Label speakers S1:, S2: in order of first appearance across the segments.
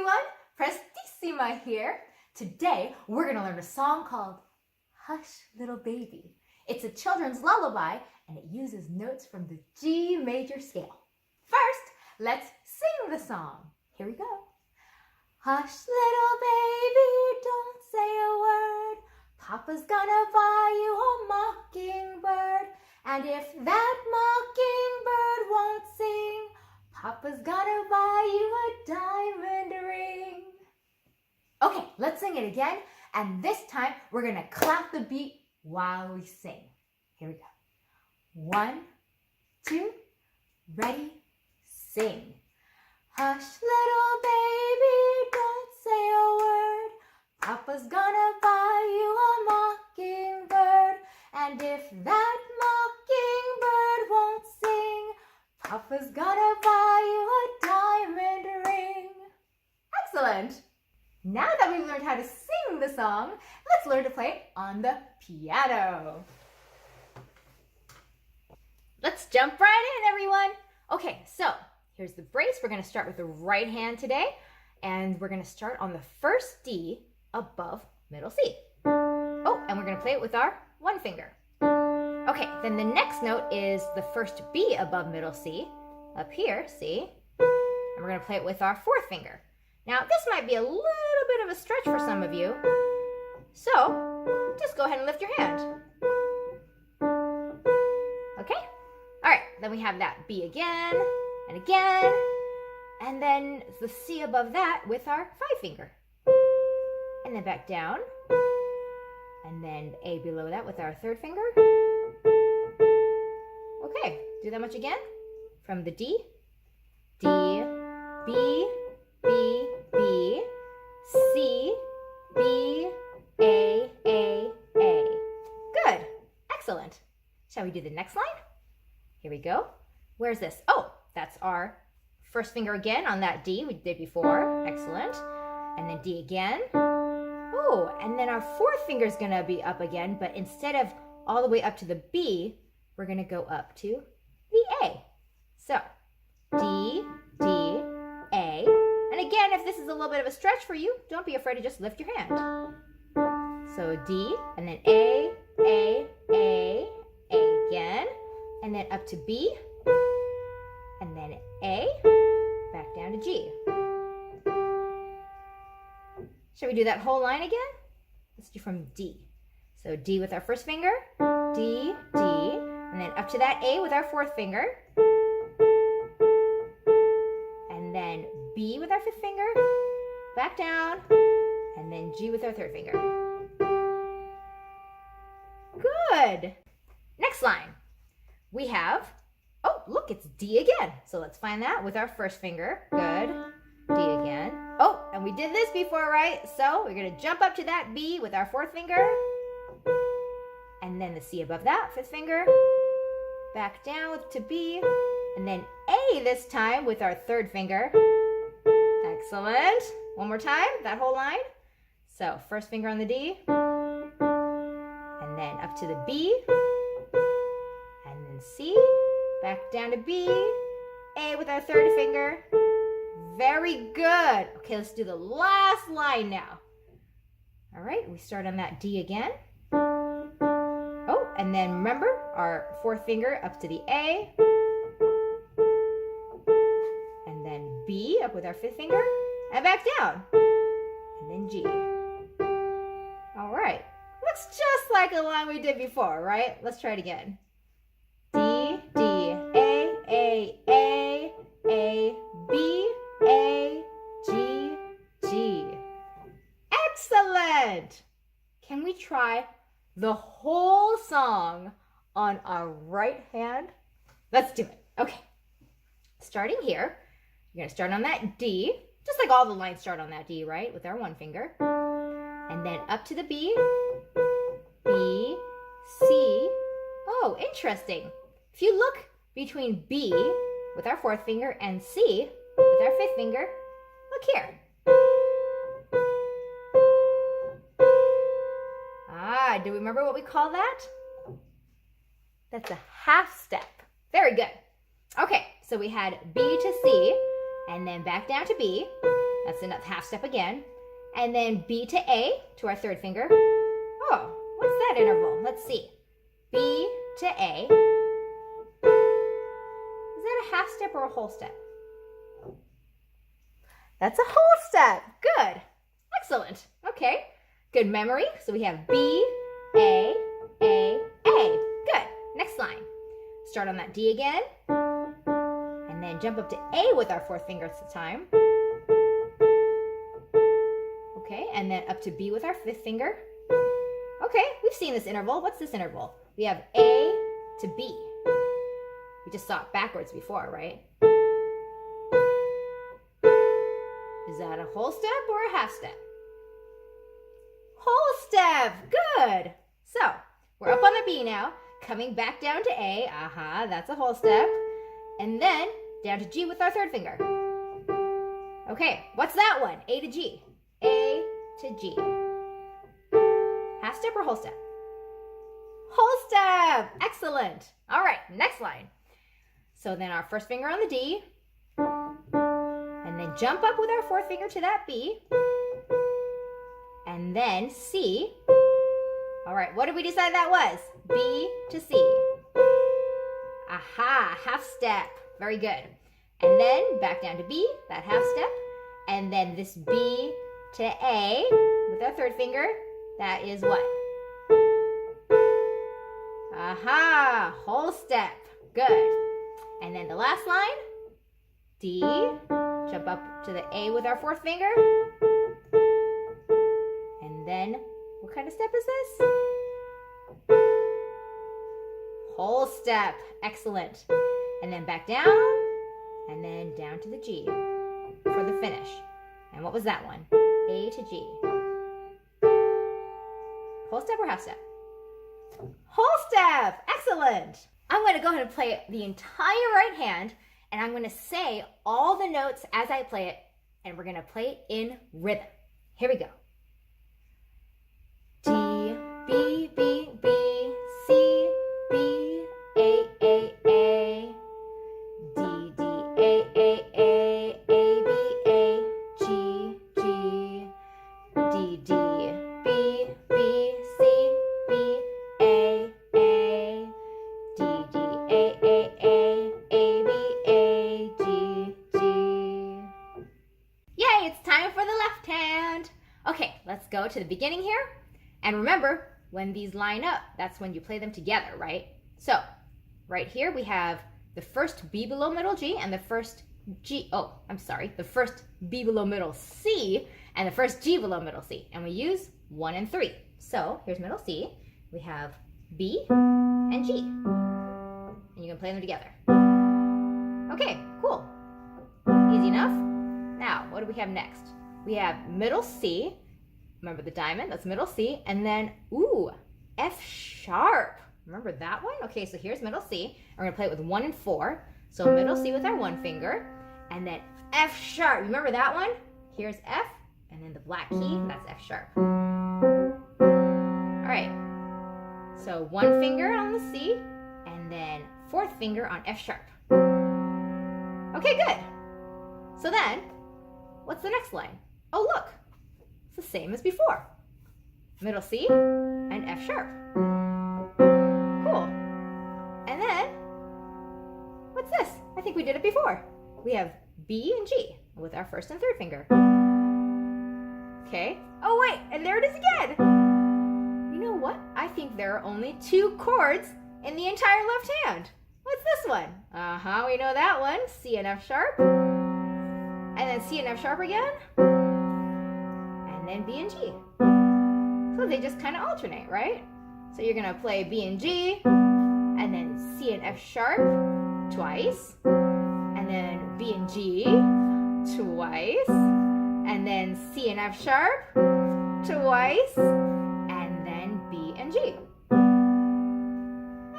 S1: everyone, Prestissima here. Today we're going to learn a song called Hush Little Baby. It's a children's lullaby and it uses notes from the G major scale. First, let's sing the song. Here we go. Hush little baby, don't say a word. Papa's gonna buy you a mockingbird. And if that mockingbird won't sing, Papa's gonna buy you a diamond ring. Okay, let's sing it again. And this time, we're gonna clap the beat while we sing. Here we go. 1, 2, ready, sing. Hush, little baby, don't say a word. Papa's gonna buy you a mockingbird. And if that mockingbird won't sing, Papa's gonna buy you a diamond ring. Excellent! Now that we've learned how to sing the song, let's learn to play it on the piano. Let's jump right in, everyone. Okay, so here's the brace. We're going to start with the right hand today, and we're going to start on the first D above middle C. Oh, and we're going to play it with our one finger. Okay, then the next note is the first B above middle C, up here, C, and we're going to play it with our fourth finger. Now, this might be a little bit of a stretch for some of you, so just go ahead and lift your hand. Okay? All right, then we have that B again, and then the C above that with our five finger. And then back down, and then A below that with our third finger. Okay, do that much again. From the D, D, B, B, B, C, B, A, A, A. Good, excellent. Shall we do the next line? Here we go. Where's this? Oh, that's our first finger again on that D we did before. Excellent. And then D again. Oh, and then our fourth finger is going to be up again, but instead of all the way up to the B, we're going to go up to the A. So, D, D, A. And again, if this is a little bit of a stretch for you, don't be afraid to just lift your hand. So D, and then A, A, A, A again. And then up to B, and then A, back down to G. Shall we do that whole line again? Let's do from D. So D with our first finger, D, D, and then up to that A with our fourth finger, and then B with our fifth finger, back down, and then G with our third finger. Good. Next line. We have, oh, look, it's D again. So let's find that with our first finger. Good. D again. Oh, and we did this before, right? So we're going to jump up to that B with our fourth finger. And then the C above that, fifth finger. Back down to B. And then A this time with our third finger. Excellent. One more time, that whole line. So first finger on the D. And then up to the B. And then C, back down to B, A with our third finger. Very good. Okay, let's do the last line now. All right, we start on that D again. Oh, and then remember our fourth finger up to the A. And then B up with our fifth finger and back down. And then G. All right, looks just like a line we did before, right? Let's try it again. D, D, A, B, A, G, G. Excellent! Can we try the whole song on our right hand? Let's do it. Okay. Starting here, you're going to start on that D, just like all the lines start on that D, right? With our one finger. And then up to the B, B, C. Oh, interesting. If you look between B with our fourth finger and C with our fifth finger, look here. Ah, do we remember what we call that? That's a half step. Very good. Okay, so we had B to C, and then back down to B, That's a half step again. And then B to A to our third finger. Oh, what's that interval? Let's see. B to A. Is that a half step or a whole step? That's a whole step. Good. Excellent. Okay. Good memory. So we have B, A, A, A. Good. Next line. Start on that D again. And then jump up to A with our fourth finger at the time. Okay. And then up to B with our fifth finger. Okay. We've seen this interval. What's this interval? We have A to B. We just saw it backwards before, right? Is that a whole step or a half step? Whole step. Good. So we're up on the B now, coming back down to A. That's a whole step. And then down to G with our third finger. Okay, what's that one? A to G. A to G. Half step or whole step? Whole step. Excellent. All right, next line. So then our first finger on the D. And then jump up with our fourth finger to that B. And then C. All right, what did we decide that was? B to C. Half step. Very good. And then back down to B, that half step. And then this B to A with our third finger. That is what? Whole step. Good. And then the last line, D. Jump up to the A with our fourth finger. And then, what kind of step is this? Whole step. Excellent. And then back down, and then down to the G for the finish. And what was that one? A to G. Whole step or half step? Whole step. Excellent. I'm going to go ahead and play the entire right hand, and I'm going to say all the notes as I play it, and we're going to play it in rhythm. Here we go. D, B, B, B, C, B, A, A, A, D, D, A, A, A, A, B, A, G, G, D, D, B, B, C, B, A, A, D, D, A, A, A, A, B, A, G, G. Yay, it's time for the left hand. Okay, let's go to the beginning here. And remember, when these line up, that's when you play them together, right? So, right here we have the first B below middle G and the first the first B below middle C and the first G below middle C. And we use 1 and 3. So, here's middle C. We have B and G. And you can play them together. Okay, cool. Easy enough. Now, what do we have next? We have middle C. Remember the diamond? That's middle C. And then, F sharp. Remember that one? Okay, so here's middle C. We're going to play it with 1 and 4. So middle C with our one finger. And then F sharp. Remember that one? Here's F. And then the black key, that's F sharp. All right. So one finger on the C. And then fourth finger on F sharp. Okay, good. So then, what's the next line? Oh, look. It's the same as before. Middle C and F sharp. Cool. And then, what's this? I think we did it before. We have B and G with our first and third finger. Okay. Oh, wait, and there it is again. You know what? I think there are only 2 chords in the entire left hand. What's this one? We know that one. C and F sharp. And then C and F sharp again. And then B and G. So they just kind of alternate, right? So you're going to play B and G, and then C and F sharp twice, and then B and G twice, and then C and F sharp twice, and then B and G.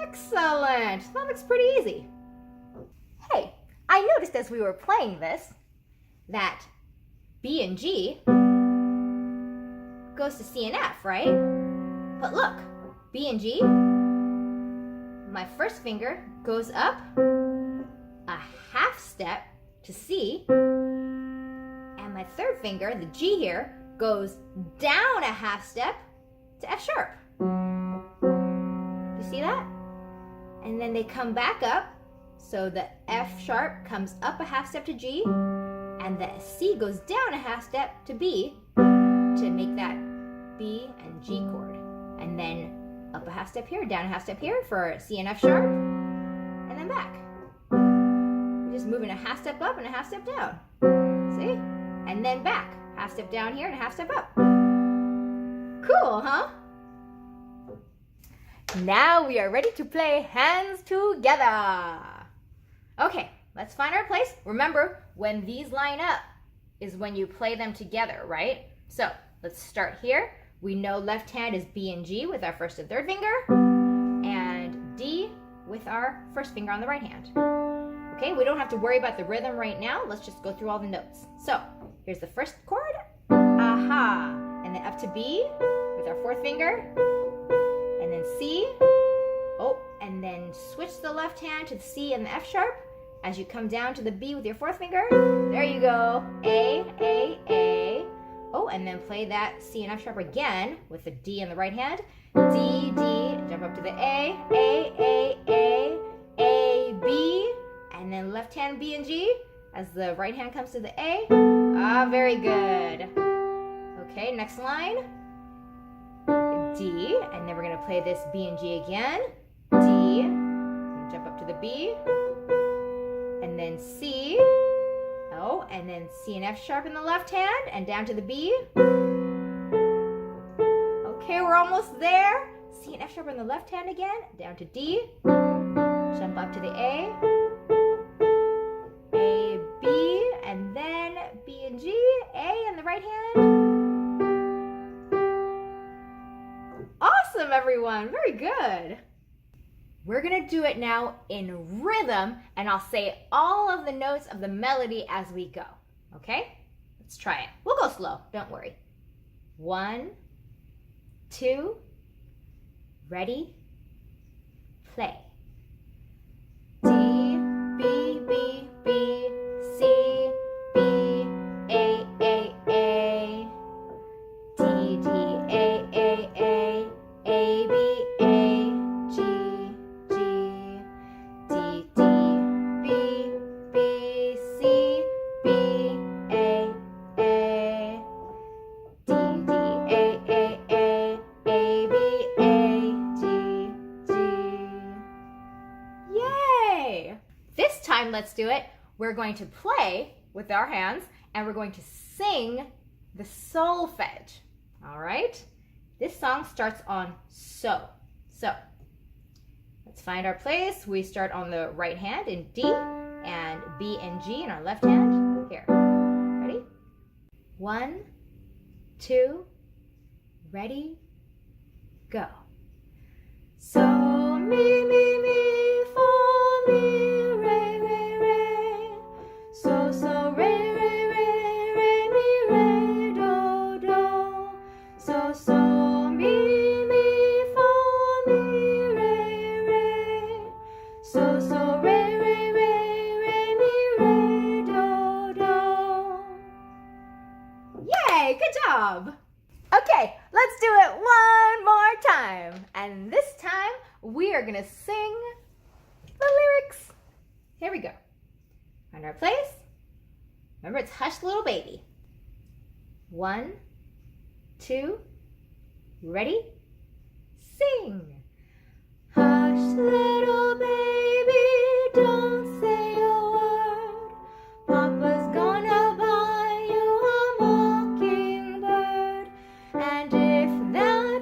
S1: Excellent. That looks pretty easy. Hey, I noticed as we were playing this that B and G goes to C and F, right? But look, B and G, my first finger goes up a half step to C, and my third finger, the G here, goes down a half step to F sharp. You see that? And then they come back up, so the F sharp comes up a half step to G, and the C goes down a half step to B to make that B and G chord. And then up a half step here, down a half step here for C and F sharp, and then back. We're just moving a half step up and a half step down. See? And then back. Half step down here and a half step up. Cool, huh? Now we are ready to play hands together. Okay, let's find our place. Remember, when these line up is when you play them together, right? So let's start here. We know left hand is B and G with our first and third finger, and D with our first finger on the right hand. Okay, we don't have to worry about the rhythm right now. Let's just go through all the notes. So here's the first chord, aha, and then up to B with our fourth finger, and then C, oh, and then switch the left hand to the C and the F sharp as you come down to the B with your fourth finger. There you go, A. Oh, and then play that C and F sharp again with the D in the right hand. D, jump up to the A, B, and then left hand B and G as the right hand comes to the A. Ah, very good. Okay, next line. D, and then we're gonna play this B and G again. D, jump up to the B, and then C. Oh, and then C and F sharp in the left hand, and down to the B. Okay, we're almost there. C and F sharp in the left hand again, down to D. Jump up to the A, B, and then B and G, A in the right hand. Awesome, everyone, very good. We're gonna do it now in rhythm, and I'll say all of the notes of the melody as we go, okay? Let's try it. We'll go slow, don't worry. 1, 2, ready, play. D, B, B, B, C, B, A, D, D, A, B, A, G, G, D, D, B, B, C, B, A, D, D, A, B, A, G, G. Yay! This time, let's do it. We're going to play with our hands, and we're going to sing the solfege. All right? This song starts on so. So, let's find our place. We start on the right hand in D, and B and G in our left hand. Here. Ready? 1, 2, ready, go. So, mi, mi, mi, fa, mi, re, re, re. So, re, re, re, re, mi, re, do, do. So, mi, mi, fa, mi, re, re. So, re, re, re, re, mi, re, do, do. Yay, good job. Okay, let's do it one more time. And this time, we are gonna sing the lyrics. Here we go. Find our place. Remember, it's Hush Little Baby. 1, 2, ready? Sing. Hush, little baby, don't say a word. Papa's gonna buy you a mockingbird. And if that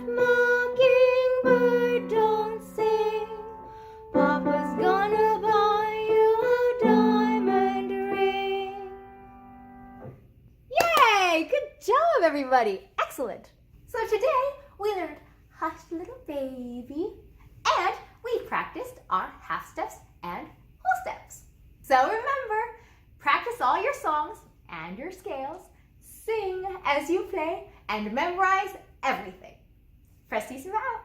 S1: mockingbird don't sing, Papa's gonna buy you a diamond ring. Yay! Good job, everybody. Excellent. So today we learned Hush Little Baby, and we practiced our half steps and whole steps. So remember, practice all your songs and your scales, sing as you play, and memorize everything. Prestissima out.